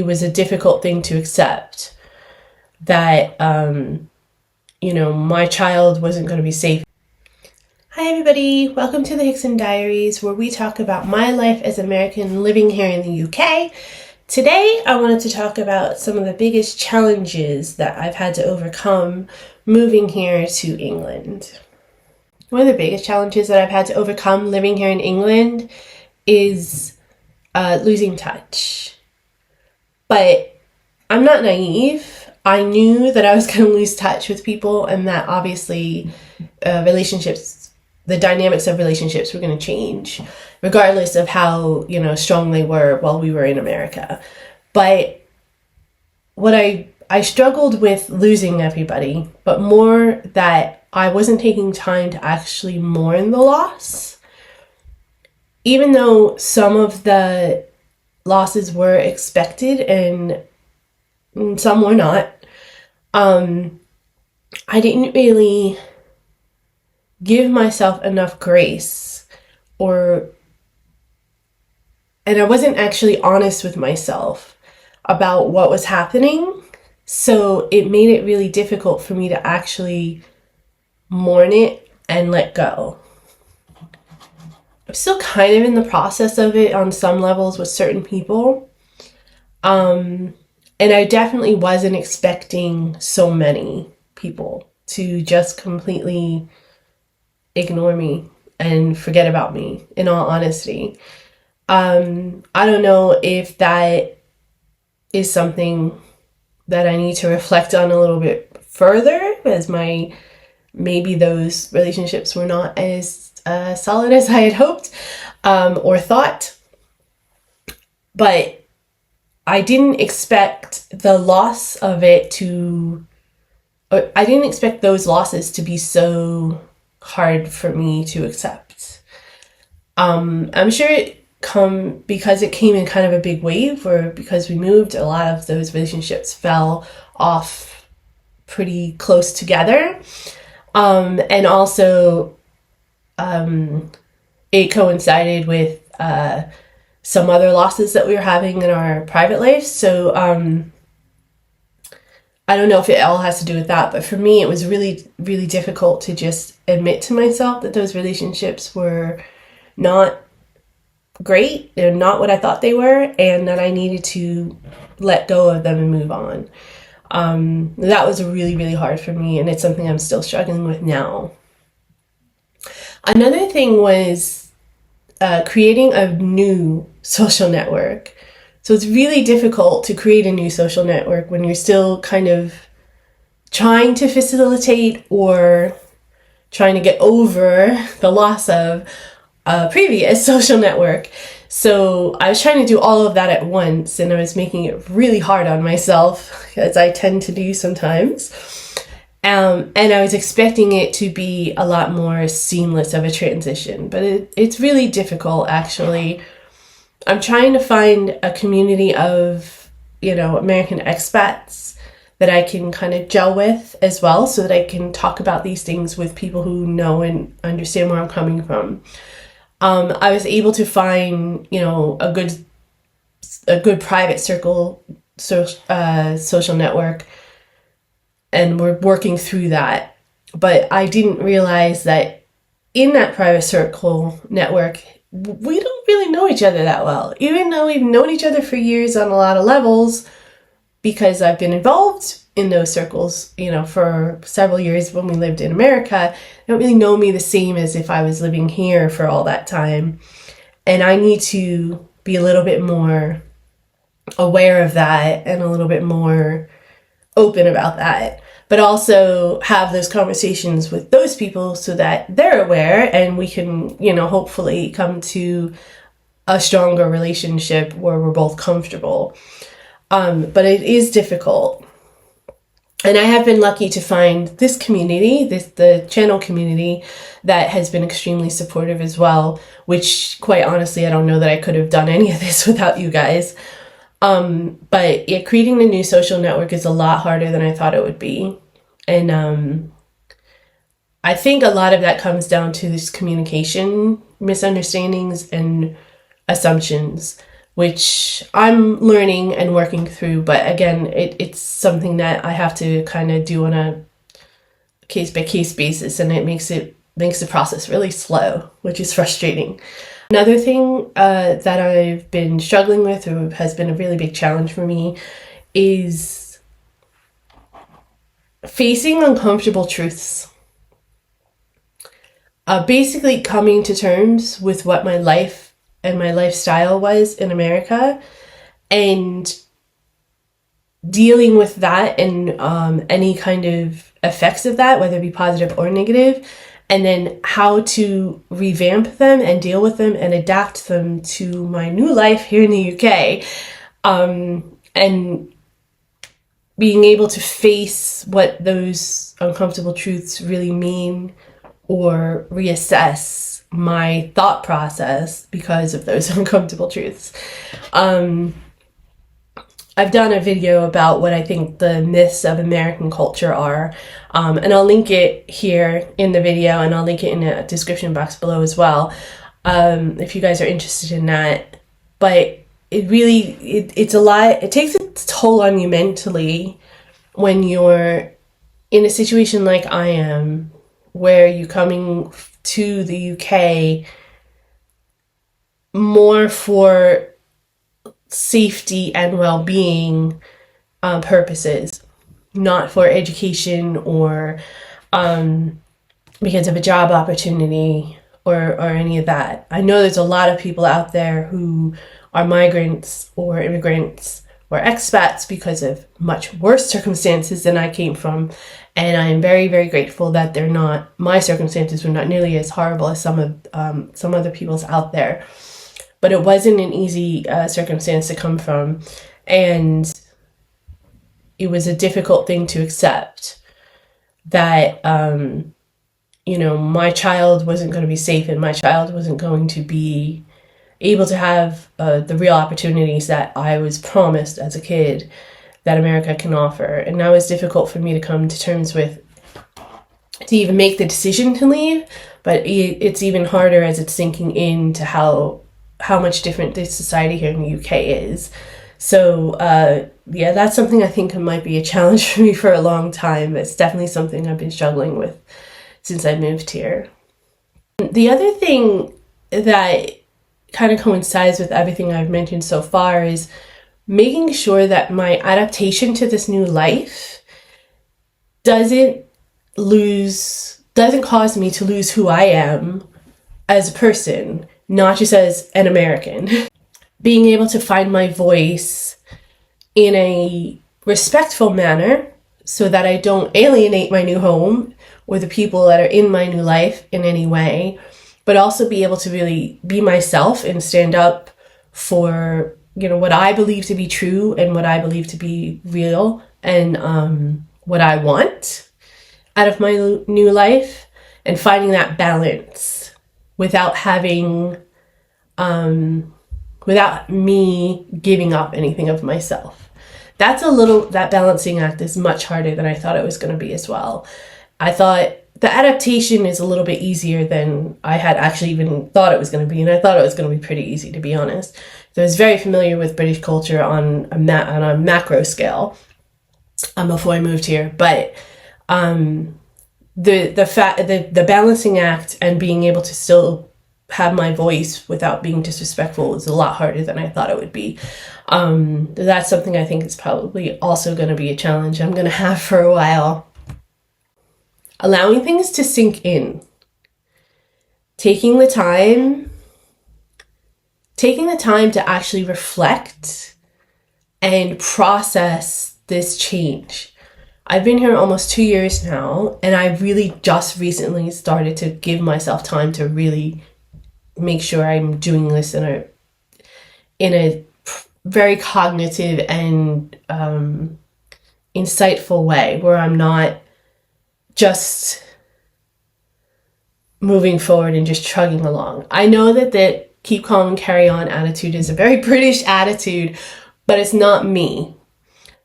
was a difficult thing to accept that, my child wasn't going to be safe. Hi everybody, welcome to the Hickson Diaries, where we talk about my life as an American living here in the UK. Today I wanted to talk about some of the biggest challenges that I've had to overcome moving here to England. One of the biggest challenges that I've had to overcome living here in England is losing touch. But I'm not naive. I knew that I was going to lose touch with people, and that obviously relationships, the dynamics of relationships were going to change, regardless of how, strong they were while we were in America. But what I struggled with losing everybody, but more that I wasn't taking time to actually mourn the loss. Even though some of the losses were expected and some were not, I didn't really give myself enough grace, and I wasn't actually honest with myself about what was happening. So it made it really difficult for me to actually mourn it and let go. I'm still kind of in the process of it on some levels with certain people. And I definitely wasn't expecting so many people to just completely ignore me and forget about me, in all honesty. I don't know if that is something that I need to reflect on a little bit further, as maybe those relationships were not as solid as I had hoped or thought. But I didn't expect the loss of it I didn't expect those losses to be so hard for me to accept. I'm sure because it came in kind of a big wave, or because we moved, a lot of those relationships fell off pretty close together. And also, it coincided with some other losses that we were having in our private life. So I don't know if it all has to do with that, but for me, it was really, really difficult to just admit to myself that those relationships were not great. They're not what I thought they were, and that I needed to let go of them and move on. That was really, really hard for me, and it's something I'm still struggling with now. Another thing was creating a new social network. So it's really difficult to create a new social network when you're still kind of trying to facilitate or trying to get over the loss of a previous social network. So I was trying to do all of that at once, and I was making it really hard on myself, as I tend to do sometimes. And I was expecting it to be a lot more seamless of a transition, but it's really difficult, actually. I'm trying to find a community of, American expats that I can kind of gel with as well, so that I can talk about these things with people who know and understand where I'm coming from. I was able to find, a good private circle, social network, and we're working through that. But I didn't realize that in that private circle network, we don't really know each other that well. Even though we've known each other for years on a lot of levels, because I've been involved in those circles, for several years when we lived in America, they don't really know me the same as if I was living here for all that time. And I need to be a little bit more aware of that and a little bit more open about that, but also have those conversations with those people so that they're aware, and we can, hopefully come to a stronger relationship where we're both comfortable. But it is difficult. And I have been lucky to find this community, the channel community, that has been extremely supportive as well, which, quite honestly, I don't know that I could have done any of this without you guys. But creating a new social network is a lot harder than I thought it would be. And I think a lot of that comes down to this communication misunderstandings and assumptions. which I'm learning and working through. But again, it's something that I have to kind of do on a case-by-case basis, and it makes the process really slow, which is frustrating. Another thing that I've been struggling with, or has been a really big challenge for me, is facing uncomfortable truths. Basically coming to terms with what my life and my lifestyle was in America, and dealing with that and any kind of effects of that, whether it be positive or negative, and then how to revamp them and deal with them and adapt them to my new life here in the UK, and being able to face what those uncomfortable truths really mean, or reassess my thought process because of those uncomfortable truths. I've done a video about what I think the myths of American culture are, and I'll link it here in the video, and I'll link it in the description box below as well, if you guys are interested in that. But it's a lot. It takes its toll on you mentally when you're in a situation like I am, where you're coming to the UK more for safety and well-being purposes, not for education or because of a job opportunity or any of that. I know there's a lot of people out there who are migrants or immigrants or expats because of much worse circumstances than I came from, and I am very, very grateful that my circumstances were not nearly as horrible as some other people's out there. But it wasn't an easy circumstance to come from, and it was a difficult thing to accept that, my child wasn't going to be safe, and my child wasn't going to be able to have the real opportunities that I was promised as a kid that America can offer. And now it's difficult for me to come to terms with, to even make the decision to leave, but it's even harder as it's sinking into how much different the society here in the UK is. So that's something I think might be a challenge for me for a long time. It's definitely something I've been struggling with since I moved here. The other thing that kind of coincides with everything I've mentioned so far is making sure that my adaptation to this new life doesn't cause me to lose who I am as a person, not just as an American. Being able to find my voice in a respectful manner so that I don't alienate my new home or the people that are in my new life in any way, but also be able to really be myself and stand up for, what I believe to be true and what I believe to be real, and what I want out of my new life, and finding that balance without me giving up anything of myself. That balancing act is much harder than I thought it was going to be as well. I thought the adaptation is a little bit easier than I had actually even thought it was going to be, and I thought it was going to be pretty easy, to be honest. So I was very familiar with British culture on a macro scale before I moved here, but the balancing act and being able to still have my voice without being disrespectful is a lot harder than I thought it would be. That's something I think is probably also going to be a challenge I'm going to have for a while. Allowing things to sink in. Taking the time to actually reflect and process this change. I've been here almost 2 years now, and I really just recently started to give myself time to really make sure I'm doing this in a very cognitive and insightful way, where I'm not just moving forward and just chugging along. I know that keep calm and carry on attitude is a very British attitude, but it's not me.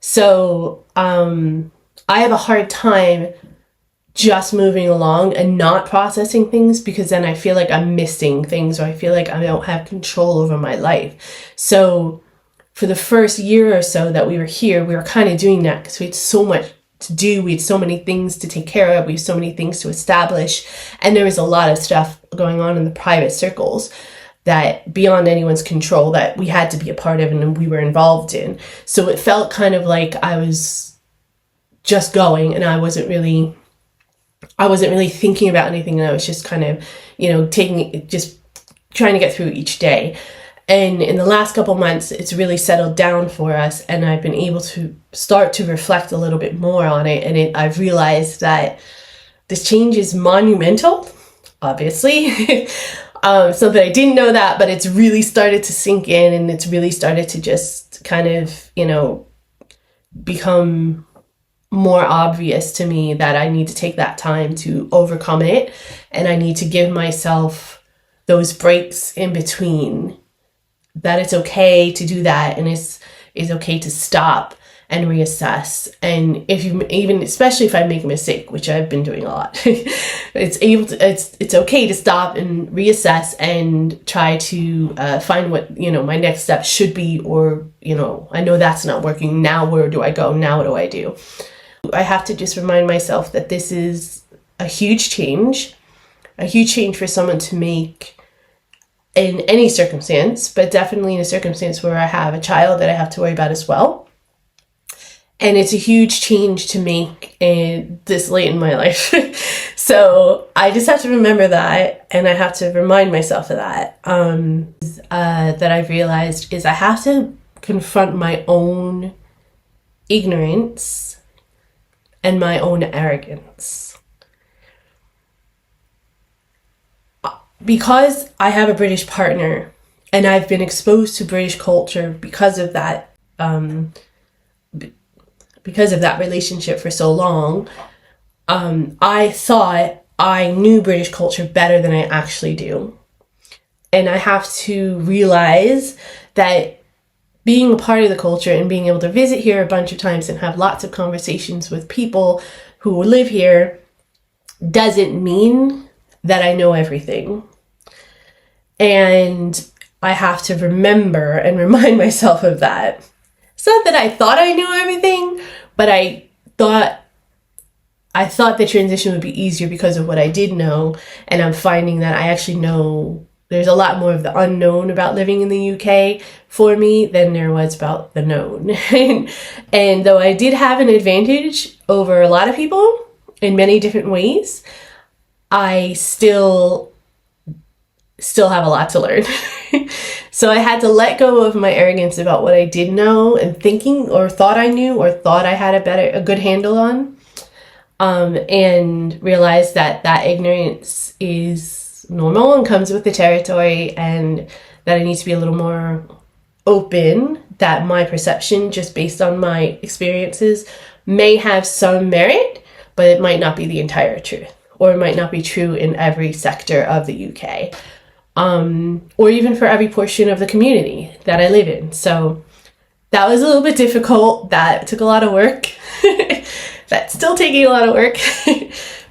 So I have a hard time just moving along and not processing things, because then I feel like I'm missing things, or I feel like I don't have control over my life. So for the first year or so that we were here, we were kind of doing that because we had so much to do. We had so many things to take care of. We had so many things to establish. And there was a lot of stuff going on in the private circles that beyond anyone's control that we had to be a part of and we were involved in. So it felt kind of like I was just going, and I wasn't really thinking about anything, and I was just kind of, just trying to get through each day. And in the last couple months, it's really settled down for us, and I've been able to start to reflect a little bit more on it. And I've realized that this change is monumental, obviously. Something I didn't know that, but it's really started to sink in, and it's really started to just kind of, become more obvious to me that I need to take that time to overcome it, and I need to give myself those breaks in between, that it's okay to do that, and it's okay to stop and reassess. And especially if I make a mistake, which I've been doing a lot, it's okay to stop and reassess and try to find what, my next step should be, or, I know that's not working. Now where do I go? Now what do I do? I have to just remind myself that this is a huge change for someone to make in any circumstance, but definitely in a circumstance where I have a child that I have to worry about as well. And it's a huge change to make this late in my life. So I just have to remember that, and I have to remind myself of that. That I've realized is I have to confront my own ignorance and my own arrogance. Because I have a British partner, and I've been exposed to British culture because of that relationship for so long, I thought I knew British culture better than I actually do. And I have to realize that being a part of the culture and being able to visit here a bunch of times and have lots of conversations with people who live here doesn't mean that I know everything. And I have to remember and remind myself of that. It's not that I thought I knew everything, but I thought the transition would be easier because of what I did know. And I'm finding that I actually know there's a lot more of the unknown about living in the UK for me than there was about the known. And though I did have an advantage over a lot of people in many different ways, I still have a lot to learn. So I had to let go of my arrogance about what I did know and thinking or thought I knew or thought I had a good handle on, and realize that ignorance is normal and comes with the territory, and that I need to be a little more open, that my perception just based on my experiences may have some merit, but it might not be the entire truth, or it might not be true in every sector of the UK. Or even for every portion of the community that I live in. So that was a little bit difficult. That took a lot of work. That's still taking a lot of work.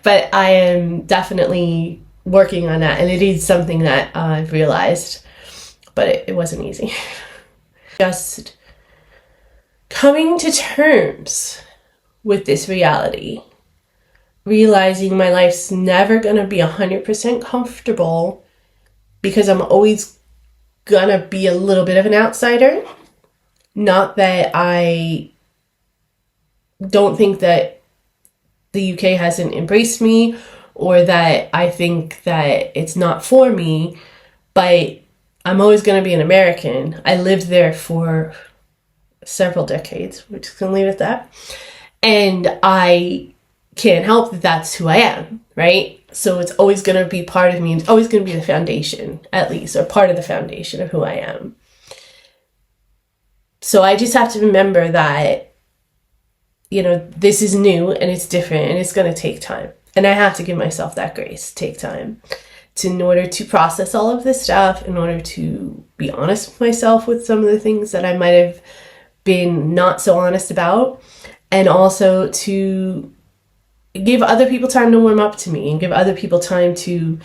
But I am definitely working on that. And it is something that I've realized. But it wasn't easy. Just coming to terms with this reality. Realizing my life's never going to be 100% comfortable, because I'm always gonna be a little bit of an outsider. Not that I don't think that the UK hasn't embraced me, or that I think that it's not for me, but I'm always gonna be an American. I lived there for several decades, we're just gonna leave it at that. And I can't help that that's who I am, right? So it's always going to be part of me. It's always going to be the foundation, at least, or part of the foundation of who I am. So I just have to remember that, this is new and it's different and it's going to take time. And I have to give myself that grace, take time in order to process all of this stuff, in order to be honest with myself with some of the things that I might have been not so honest about, and also to give other people time to warm up to me and give other people time to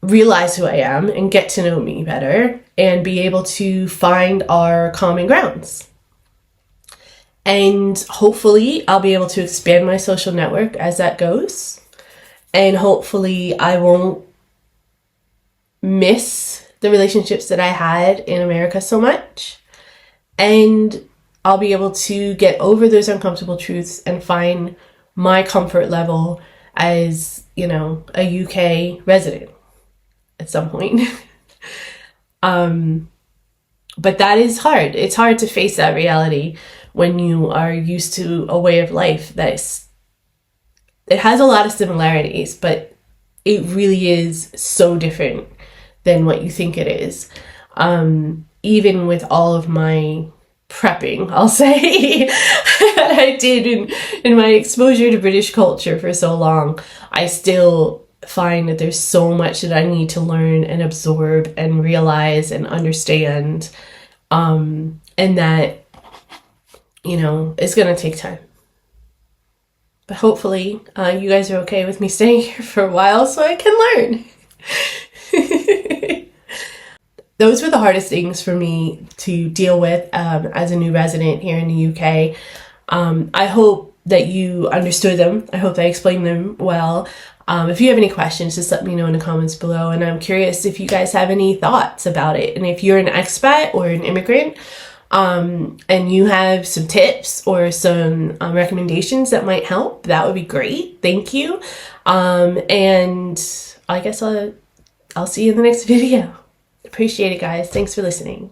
realize who I am and get to know me better and be able to find our common grounds. And hopefully I'll be able to expand my social network as that goes. And hopefully I won't miss the relationships that I had in America so much. And I'll be able to get over those uncomfortable truths and find my comfort level as, you know, a UK resident at some point. But that is hard. It's hard to face that reality when you are used to a way of life it has a lot of similarities, but it really is so different than what you think it is. Even with all of my prepping, I'll say, that I did in my exposure to British culture for so long, I still find that there's so much that I need to learn and absorb and realize and understand, and that, you know, it's gonna take time. But hopefully you guys are okay with me staying here for a while so I can learn. Those were the hardest things for me to deal with as a new resident here in the UK. I hope that you understood them. I hope I explained them well. If you have any questions, just let me know in the comments below. And I'm curious if you guys have any thoughts about it. And if you're an expat or an immigrant, and you have some tips or some recommendations that might help, that would be great. Thank you. And I guess I'll see you in the next video. Appreciate it, guys. Thanks for listening.